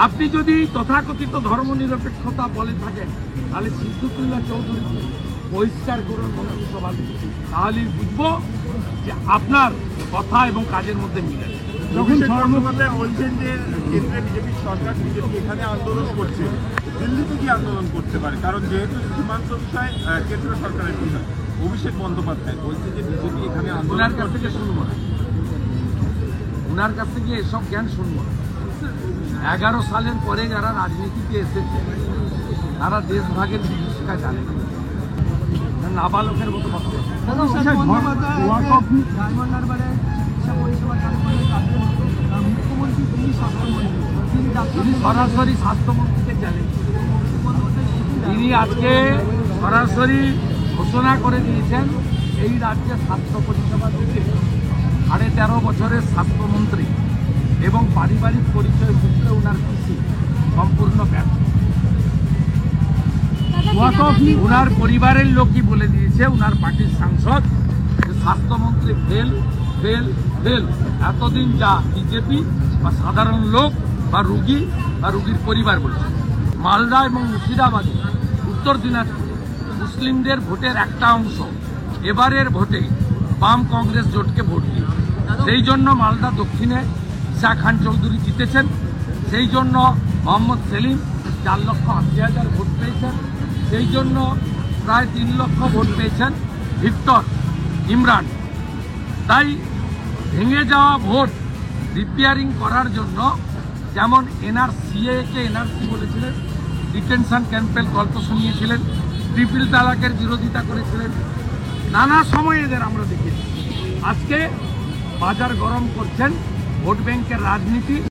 আপনি যদি তথাকথিত ধর্মনিরপেক্ষতা বলে থাকেন তাহলে সিদ্দিকুল্লাহ চৌধুরীকে বহিষ্কার করুন মন্ত্রিসভা থেকে, তাহলেই বুঝবো যে আপনার কথা এবং কাজের মধ্যে মিলে। যখন সর্বমতে বলছেন যে কেন্দ্রে বিজেপি সরকার বিজেপি এখানে আন্দোলন করছে, দিল্লিতে কি আন্দোলন করতে পারে? কারণ যেহেতু সীমান্ত বিষয় কেন্দ্র সরকারের বিষয়। অভিষেক বন্দ্যোপাধ্যায় বলছে যে বিজেপি এখানে ওনার কাছ থেকে শুনবো না, ওনার কাছ থেকে এসব জ্ঞান শুনবো না। 11 সালের পরে যারা রাজনীতিতে এসেছে তারা দেশভাগের বিভীষিকা জানে না, নাবালকের মতো কথা। তিনি সরাসরি স্বাস্থ্যমন্ত্রীকে জানেন, তিনি আজকে সরাসরি ঘোষণা করে দিয়েছেন এই রাজ্যের স্বাস্থ্য পরিষেবা থেকে 13.5 বছরের স্বাস্থ্যমন্ত্রী এবং পারিবারিক পরিচয় সূত্রে ওনার পিসি সম্পূর্ণ ব্যর্থ। ওনার পরিবারের লোকই বলে দিয়েছে, ওনার পার্টির সাংসদ, যে স্বাস্থ্যমন্ত্রী ফেল ফেল ফেল। এতদিন যা বিজেপি বা সাধারণ লোক বা রুগী বা রুগীর পরিবার বলছে। মালদা এবং মুর্শিদাবাদে, উত্তর দিনাজপুরে মুসলিমদের ভোটের একটা অংশ এবারের ভোটে বাম কংগ্রেস জোটকে ভোট দিয়ে, সেই জন্য মালদা দক্ষিণে ঈশা খান চৌধুরী জিতেছেন। সেই জন্য মোহাম্মদ সেলিম 4,80,000 ভোট পেয়েছেন। সেই জন্য প্রায় 3 লক্ষ ভোট পেয়েছেন ভিক্টর ইমরান। তাই ভেঙে যাওয়া ভোট রিপেয়ারিং করার জন্য, যেমন সিএকে এনআরসি বলেছিলেন, ডিটেনশন ক্যাম্পের গল্প শুনিয়েছিলেন, ট্রিপল তালাকের বিরোধিতা করেছিলেন, নানা সময় এদের আমরা দেখেছি। আজকে বাজার গরম করছেন ভোট ব্যাংকের রাজনীতি।